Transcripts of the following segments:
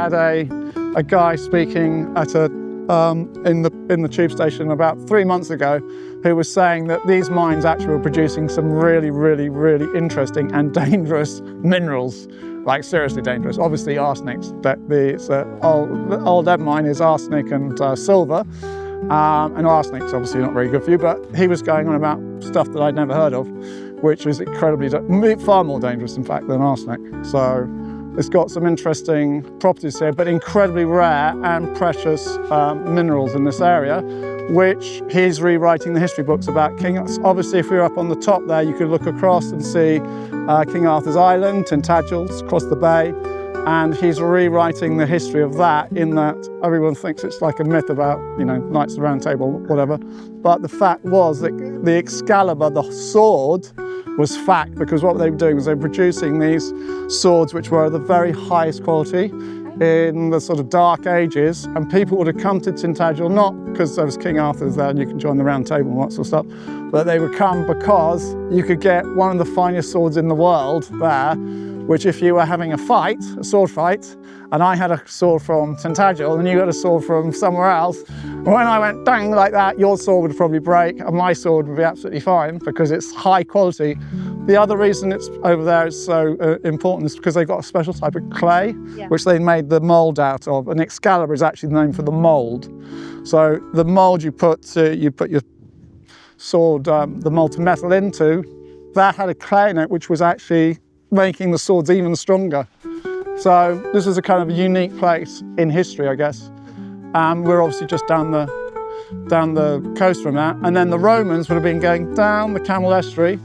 had a guy speaking at in the tube station about 3 months ago, who was saying that these mines actually were producing some really, really, really interesting and dangerous minerals, like seriously dangerous. Obviously arsenics, the old lead mine is arsenic and silver, and arsenic's obviously not very good for you, but he was going on about stuff that I'd never heard of, which was far more dangerous in fact than arsenic. So it's got some interesting properties here, but incredibly rare and precious minerals in this area, which he's rewriting the history books about. Obviously, if we were up on the top there, you could look across and see King Arthur's Island, Tintagels, across the bay, and he's rewriting the history of that, in that everyone thinks it's like a myth about, you know, Knights of the Round Table, whatever. But the fact was that the Excalibur, the sword, was fact, because what they were doing was they were producing these swords which were the very highest quality in the sort of dark ages, and people would have come to Tintagel not because there was King Arthur's there and you can join the Round Table and that sort of stuff, but they would come because you could get one of the finest swords in the world there, which if you were having a fight, a sword fight, and I had a sword from Tintagel and you had a sword from somewhere else, when I went dang like that, your sword would probably break and my sword would be absolutely fine because it's high quality. The other reason it's over there is so important is because they've got a special type of clay, which they made the mould out of, and Excalibur is actually the name for the mould. So the mould you put your sword, the molten metal into, that had a clay in it, which was actually making the swords even stronger. So this is a kind of a unique place in history, I guess. We're obviously just down the coast from that. And then the Romans would have been going down the Camel Estuary,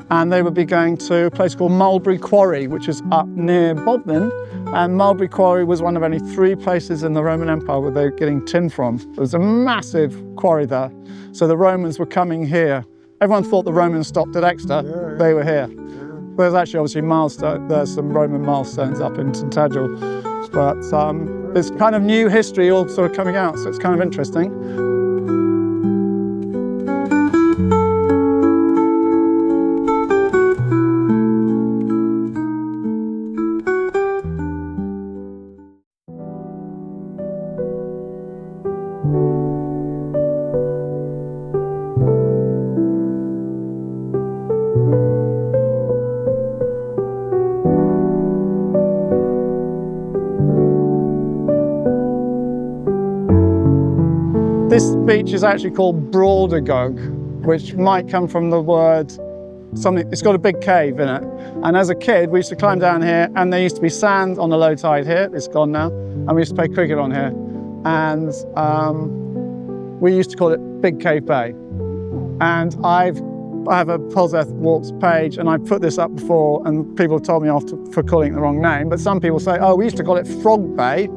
and they would be going to a place called Mulberry Quarry, which is up near Bodmin. And Mulberry Quarry was one of only 3 places in the Roman Empire where they were getting tin from. There was a massive quarry there. So the Romans were coming here. Everyone thought the Romans stopped at Exeter. They were here. There's actually obviously there's some Roman milestones up in Tintagel, but there's kind of new history all sort of coming out, so it's kind of interesting. This beach is actually called Broadagog, which might come from the word something. It's got a big cave in it. And as a kid, we used to climb down here, and there used to be sand on the low tide here. It's gone now. And we used to play cricket on here. And we used to call it Big Cave Bay. And I have a Polzeath Walks page, and I've put this up before, and people have told me off for calling it the wrong name. But some people say, oh, we used to call it Frog Bay.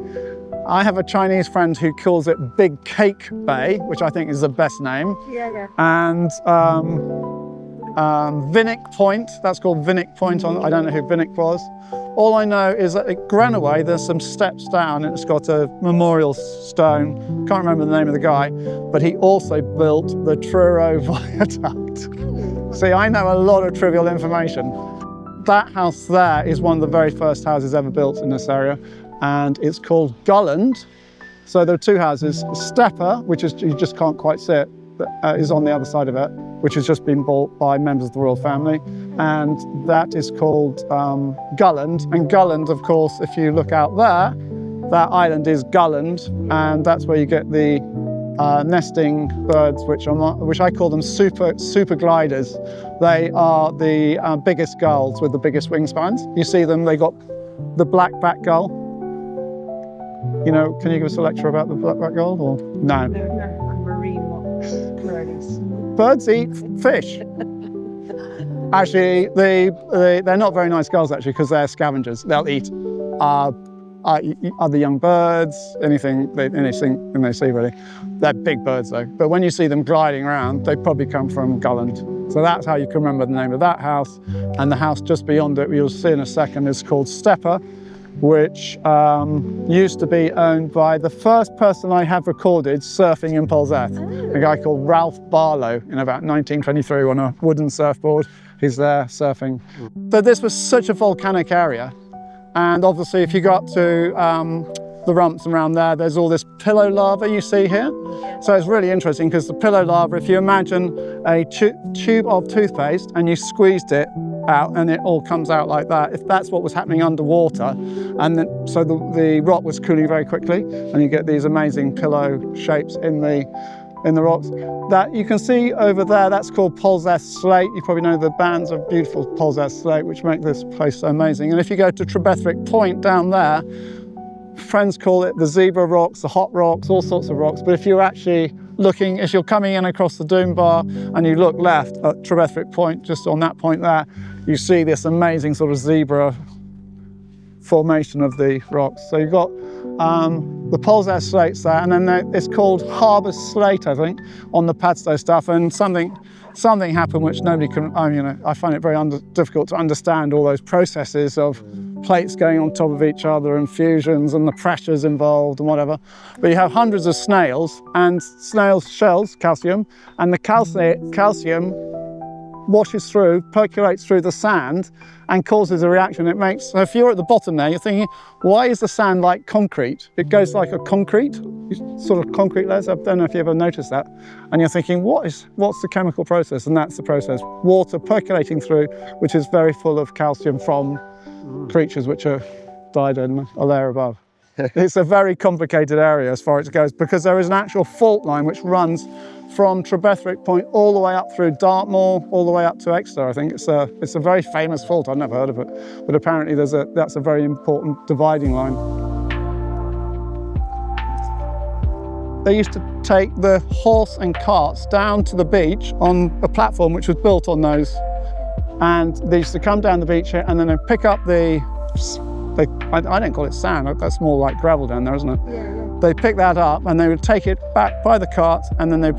I have a Chinese friend who calls it Big Cake Bay, which I think is the best name. Yeah. And Vinnick Point, that's called Vinnick Point. I don't know who Vinnick was. All I know is that at Granaway, there's some steps down, and it's got a memorial stone. Can't remember the name of the guy, but he also built the Truro Viaduct. See, I know a lot of trivial information. That house there is one of the very first houses ever built in this area, and it's called Gulland. So there are 2 houses. Stepper, which is, you just can't quite see it, is on the other side of it, which has just been bought by members of the royal family, and that is called Gulland. And Gulland, of course, if you look out there, that island is Gulland, and that's where you get the nesting birds, which I call them super gliders. They are the biggest gulls with the biggest wingspans. You see them, they got the black-backed gull. You know, can you give us a lecture about the black-backed gull? Or no? No, marine birds. Birds eat fish. Actually, they're not very nice gulls, actually, because they're scavengers. They'll eat other young birds, anything they see, really. They're big birds, though. But when you see them gliding around, they probably come from Gulland. So that's how you can remember the name of that house. And the house just beyond it, you'll see in a second, is called Stepper, which used to be owned by the first person I have recorded surfing in Polzeath, a guy called Ralph Barlow, in about 1923 on a wooden surfboard. He's there surfing. But this was such a volcanic area. And obviously, if you got to the rumps around there. There's all this pillow lava you see here. So it's really interesting because the pillow lava, if you imagine a tube of toothpaste and you squeezed it out and it all comes out like that, if that's what was happening underwater, and then, so the rock was cooling very quickly, and you get these amazing pillow shapes in the rocks. That you can see over there, that's called Polzeath slate. You probably know the bands of beautiful Polzeath slate, which make this place so amazing. And if you go to Trebetherick Point down there, friends call it the zebra rocks, the hot rocks, all sorts of rocks. But if you're actually looking, if you're coming in across the Doom Bar and you look left at Trebetherick Point, just on that point there, you see this amazing sort of zebra formation of the rocks. So you've got the Polzeath slates there, and then it's called Harbour slate, I think, on the Padstow stuff. And something happened which nobody can. I find it very difficult to understand all those processes of plates going on top of each other and fusions and the pressures involved and whatever. But you have hundreds of snails, and snails' shells, calcium, and the calcium washes through, percolates through the sand and causes a reaction. It makes, so if you're at the bottom there, you're thinking, why is the sand like concrete? It goes like a concrete, sort of concrete layers. I don't know if you ever noticed that. And you're thinking, what's the chemical process? And that's the process. Water percolating through, which is very full of calcium from creatures which are died in a layer above. It's a very complicated area as far as it goes, because there is an actual fault line which runs from Trebetherick Point all the way up through Dartmoor, all the way up to Exeter. I think it's a very famous fault. I've never heard of it, but apparently that's a very important dividing line. They used to take the horse and carts down to the beach on a platform which was built on those, and they used to come down the beach here and then they pick up I don't call it sand, that's more like gravel down there, isn't it? Yeah. They pick that up and they would take it back by the cart, and then they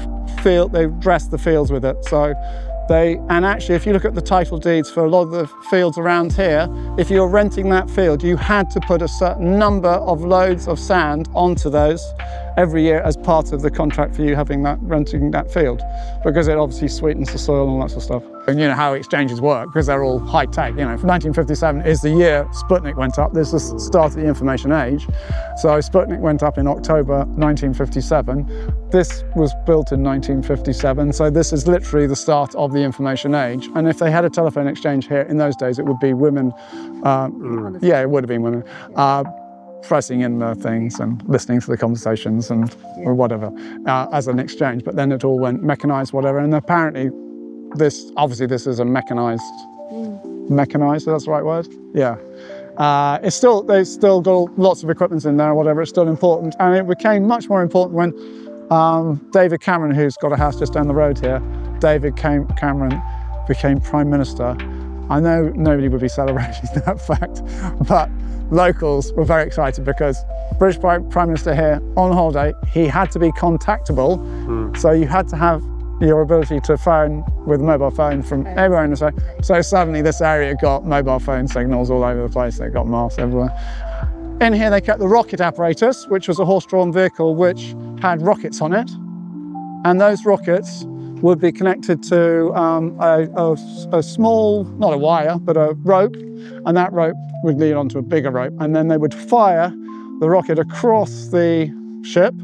dress the fields with it. So and actually, if you look at the title deeds for a lot of the fields around here, if you're renting that field, you had to put a certain number of loads of sand onto those every year as part of the contract for you renting that field, because it obviously sweetens the soil and all that sort of stuff. And you know how exchanges work, because they're all high tech. 1957 is the year Sputnik went up. This is the start of the information age. So Sputnik went up in October 1957. This was built in 1957, so this is literally the start of the information age. And if they had a telephone exchange here in those days, it would be women. Yeah, it would have been women. Pressing in the things and listening to the conversations and or whatever as an exchange, but then it all went mechanized, whatever. And apparently this is a mechanized, that's the right word? Yeah. They've still got lots of equipment in there, or whatever. It's still important, and it became much more important when David Cameron, who's got a house just down the road here, David Cameron became Prime Minister. I know nobody would be celebrating that fact, but locals were very excited because British Prime Minister here on holiday, he had to be contactable. So you had to have your ability to phone with a mobile phone from everywhere in the state. So suddenly this area got mobile phone signals all over the place. They got masts everywhere. In here they kept the rocket apparatus, which was a horse-drawn vehicle which had rockets on it. And those rockets would be connected to a small, not a wire, but a rope, and that rope would lead onto a bigger rope, and then they would fire the rocket across the ship,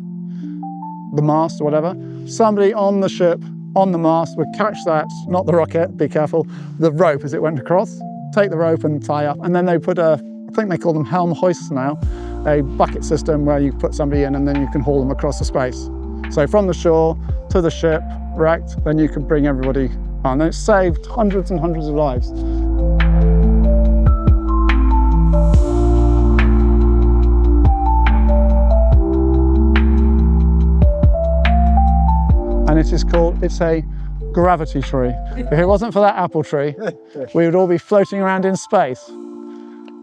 the mast or whatever. Somebody on the ship, on the mast, would catch that, not the rocket, be careful, the rope as it went across, take the rope and tie up, and then they put I think they call them helm hoists now, a bucket system where you put somebody in and then you can haul them across the space. So from the shore to the ship, wrecked, then you can bring everybody on. And it saved hundreds and hundreds of lives. And it's a gravity tree. If it wasn't for that apple tree, we would all be floating around in space.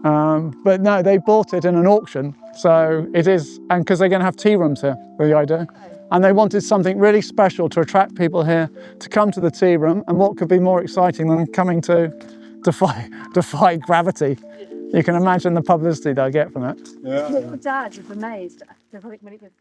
But no, they bought it in an auction. So it is, and because they're going to have tea rooms here, the idea. And they wanted something really special to attract people here to come to the tea room. And what could be more exciting than coming to defy gravity? You can imagine the publicity they'll get from it. Yeah. Your dad was amazed when it was